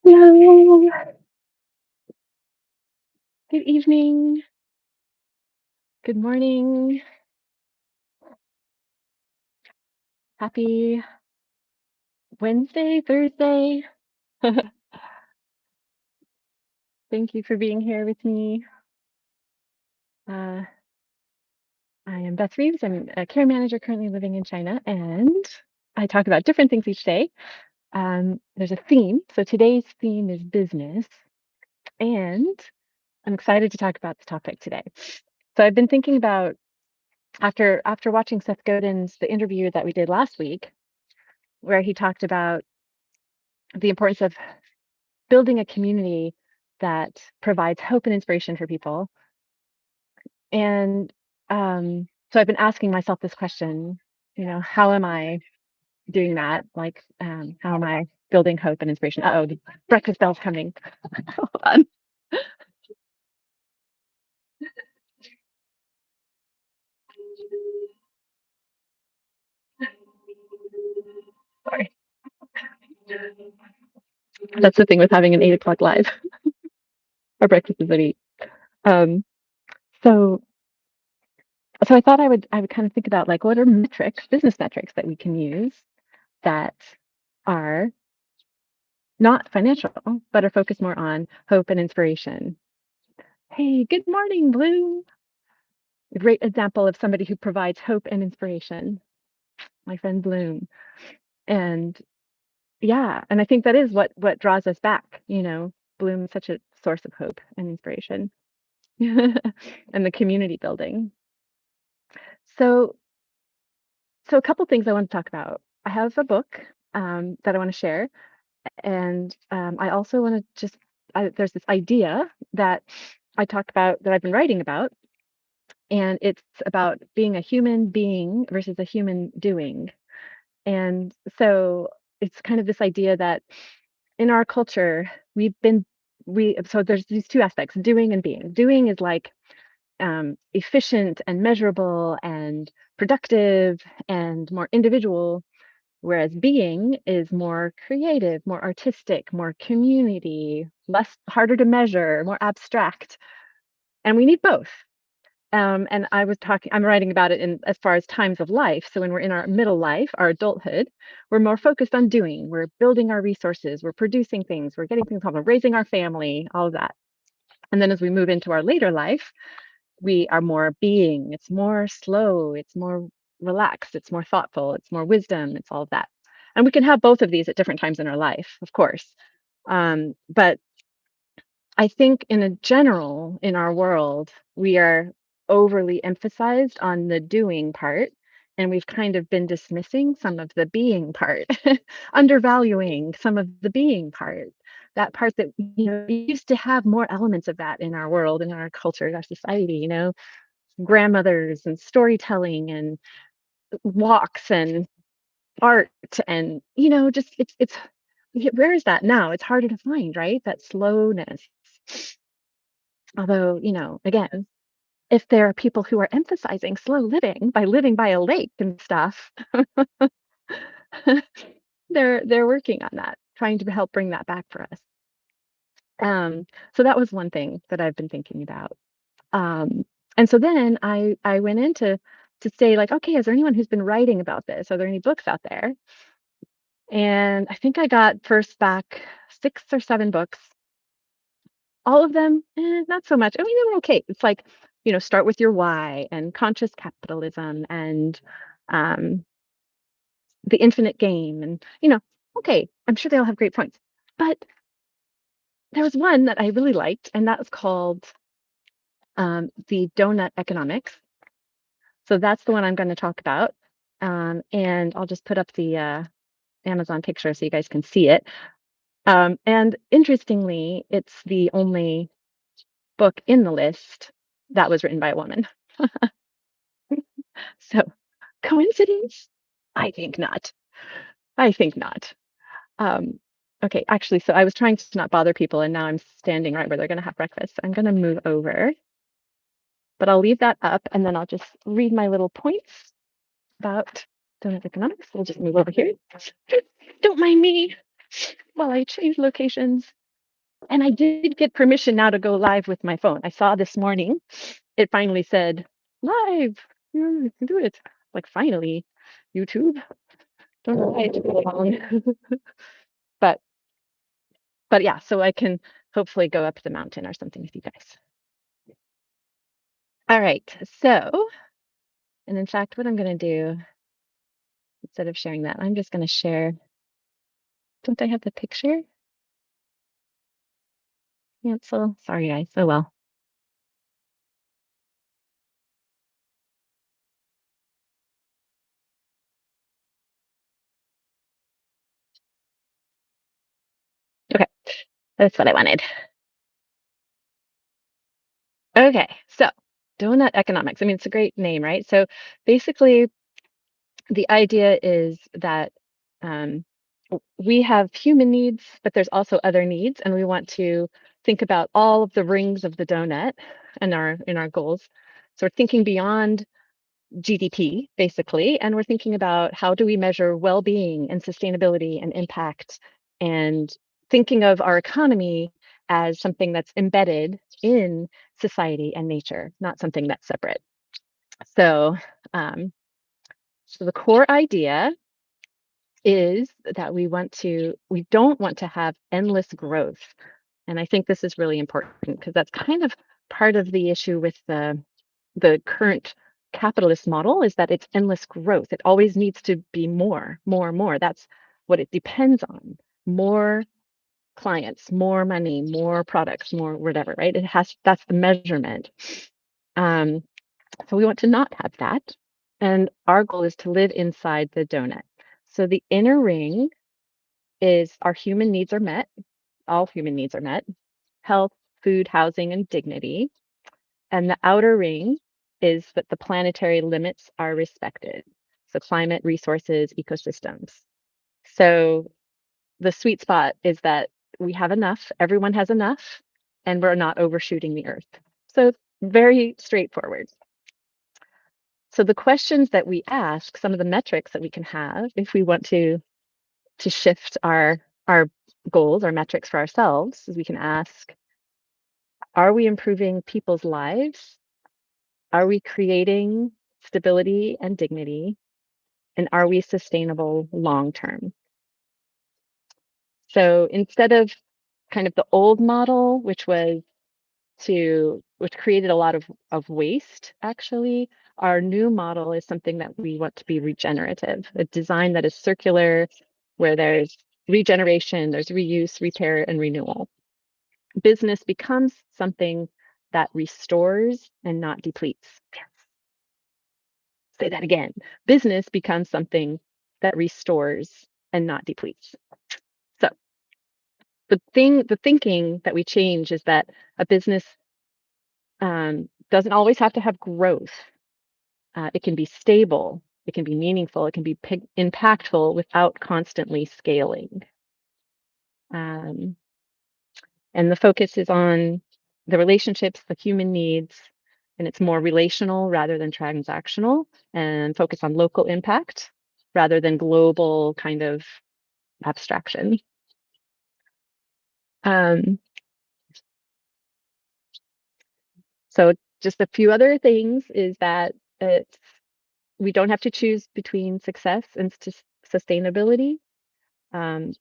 Hello. Good evening. Good morning. Happy Wednesday, Thursday. Thank you for being here with me. Uh, I am Beth Reeves. I'm a care manager currently living in China, and I talk about different things each day. There's a theme. So today's theme is business, and I'm excited to talk about this topic today. So I've been thinking about after watching Seth Godin's the interview that we did last week, where he talked about the importance of building a community that provides hope and inspiration for people. And so I've been asking myself this question, how am I doing that? Like, how am I building hope and inspiration? Uh-oh, the breakfast bell's coming. Hold on. Sorry. That's the thing with having an 8 o'clock live. Our breakfast is at 8. Um, so so I thought I would kind of think about like what are metrics, business metrics that we can use that are not financial, but are focused more on hope and inspiration. Hey, good morning, Bloom. A great example of somebody who provides hope and inspiration, my friend Bloom. And yeah, and I think that is what draws us back, Bloom is such a source of hope and inspiration. And the community building. So so a couple things I want to talk about. I have a book that I want to share, and I also want to there's this idea that I talk about that I've been writing about, and it's about being a human being versus a human doing. And so it's kind of this idea that in our culture, we've been we so there's these two aspects, doing and being. Doing is like efficient and measurable and productive and more individual, whereas being is more creative, more artistic, more community, less harder to measure, more abstract. And we need both. And I'm writing about it in as far as times of life. So when we're in our middle life, our adulthood, we're more focused on doing, we're building our resources, we're producing things, we're getting things home, we're raising our family, all of that. And then as we move into our later life, we are more being. It's more slow, it's more relaxed, it's more thoughtful, it's more wisdom, it's all of that. And we can have both of these at different times in our life, of course. But I think in a general, in our world, we are overly emphasized on the doing part, and we've kind of been dismissing some of the being part, undervaluing some of the being part. That part that, we used to have more elements of that in our world, in our culture, our society, grandmothers and storytelling and walks and art and, just it's where is that now? It's harder to find, right? That slowness. Although, again, if there are people who are emphasizing slow living by living by a lake and stuff, they're working on that, trying to help bring that back for us. So that was one thing that I've been thinking about. Um, and so then I went in to say like, okay, is there anyone who's been writing about this? Are there any books out there? And I think I got first back 6 or 7 books. All of them, not so much. I mean, they were okay. It's like, start with your why and conscious capitalism and um, the infinite game. And, okay, I'm sure they all have great points. But there was one that I really liked, and that was called The Doughnut Economics. So that's the one I'm going to talk about. And I'll just put up the Amazon picture so you guys can see it. And interestingly, it's the only book in the list that was written by a woman. So, coincidence? I think not. I think not. Um, okay, actually, so I was trying to not bother people, and now I'm standing right where they're going to have breakfast. So I'm going to move over, but I'll leave that up, and then I'll just read my little points about donut economics. We'll just move over here. Don't mind me. well, I changed locations and I did get permission now to go live with my phone. I saw this morning, it finally said, live, you can do it. Like, finally, YouTube. Don't know why it took so long. But but yeah, so I can hopefully go up the mountain or something with you guys. All right. So, and in fact, what I'm going to do instead of sharing that, I'm just going to share. Don't I have the picture? Cancel. Sorry, guys. Oh well. Okay, that's what I wanted. Okay, so donut economics. I mean, it's a great name, right? So basically, the idea is that um, we have human needs, but there's also other needs, and we want to think about all of the rings of the donut in our goals. So we're thinking beyond GDP, basically, and we're thinking about how do we measure well-being and sustainability and impact, and thinking of our economy as something that's embedded in society and nature, not something that's separate. So, um, so the core idea is that we don't want to have endless growth. And I think this is really important because that's kind of part of the issue with the current capitalist model is that it's endless growth. It always needs to be more, more, more. That's what it depends on. More clients, more money, more products, more whatever, right? That's the measurement. Um, so we want to not have that. And our goal is to live inside the donut. So the inner ring is our human needs are met. All human needs are met. Health, food, housing, and dignity. And the outer ring is that the planetary limits are respected. So climate, resources, ecosystems. So the sweet spot is that we have enough, everyone has enough, and we're not overshooting the earth. So very straightforward. So the questions that we ask, some of the metrics that we can have if we want to shift our goals, our metrics for ourselves, is we can ask, are we improving people's lives? Are we creating stability and dignity? And are we sustainable long term? So instead of kind of the old model, which created a lot of waste, actually, our new model is something that we want to be regenerative, a design that is circular, where there's regeneration, there's reuse, repair, and renewal. Business becomes something that restores and not depletes. Say that again. Business becomes something that restores and not depletes. So the thinking that we change is that a business doesn't always have to have growth. It can be stable, it can be meaningful, it can be impactful without constantly scaling. Um, and the focus is on the relationships, the human needs, and it's more relational rather than transactional, and focus on local impact rather than global kind of abstraction. Um, so just a few other things is that we don't have to choose between success and sustainability. Um,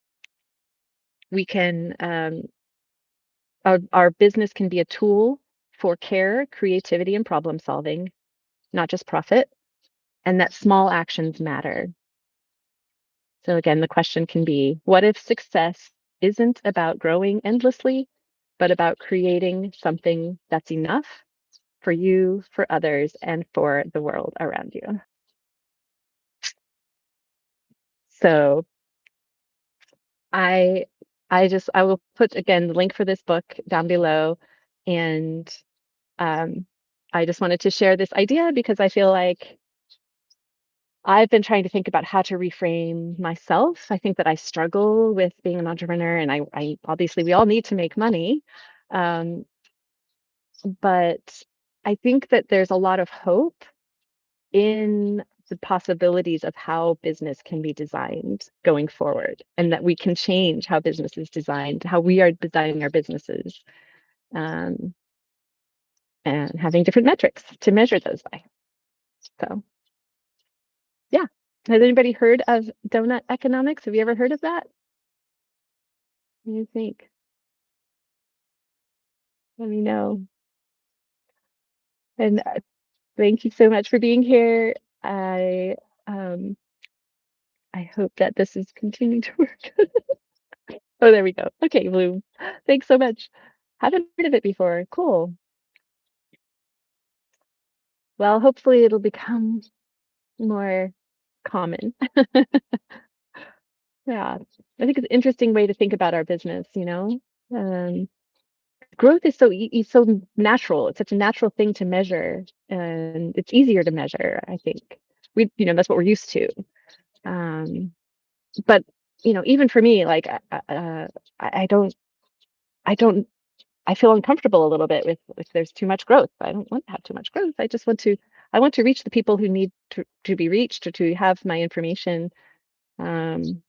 we can our business can be a tool for care, creativity, and problem solving, not just profit, and that small actions matter. So again, the question can be, what if success isn't about growing endlessly, but about creating something that's enough for you, for others, and for the world around you? So I I will put again the link for this book down below, and um, I just wanted to share this idea because I feel like I've been trying to think about how to reframe myself. I think that I struggle with being an entrepreneur, and I obviously we all need to make money, um, but I think that there's a lot of hope in the possibilities of how business can be designed going forward, and that we can change how business is designed, how we are designing our businesses, um, and having different metrics to measure those by. So, yeah. Has anybody heard of donut economics? Have you ever heard of that? What do you think? Let me know. And thank you so much for being here. Um, I hope that this is continuing to work. Oh, there we go. Okay, Bloom. Thanks so much. Haven't heard of it before. Cool. Well, hopefully it'll become more common. Yeah. I think it's an interesting way to think about our business, you know? Um, Growth is so natural. It's such a natural thing to measure, and it's easier to measure, I think. That's what we're used to. Um, but even for me, like, I don't I don't I feel uncomfortable a little bit with if there's too much growth. I don't want to have too much growth. I want to reach the people who need to be reached, or to have my information. Um,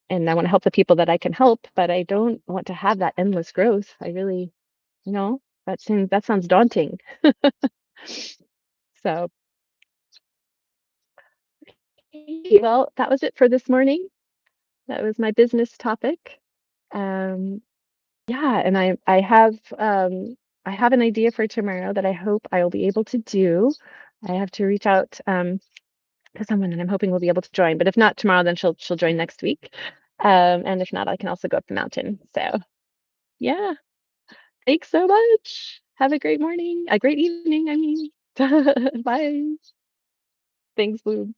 and I want to help the people that I can help, but I don't want to have that endless growth. I really, that sounds daunting. So, well, that was it for this morning. That was my business topic. Um, yeah, and I have an idea for tomorrow that I hope I will be able to do. I have to reach out to someone, and I'm hoping we'll be able to join. But if not tomorrow, then she'll join next week. And if not, I can also go up the mountain. So, yeah, thanks so much. Have a great morning, a great evening, I mean. Bye. Thanks, Blue.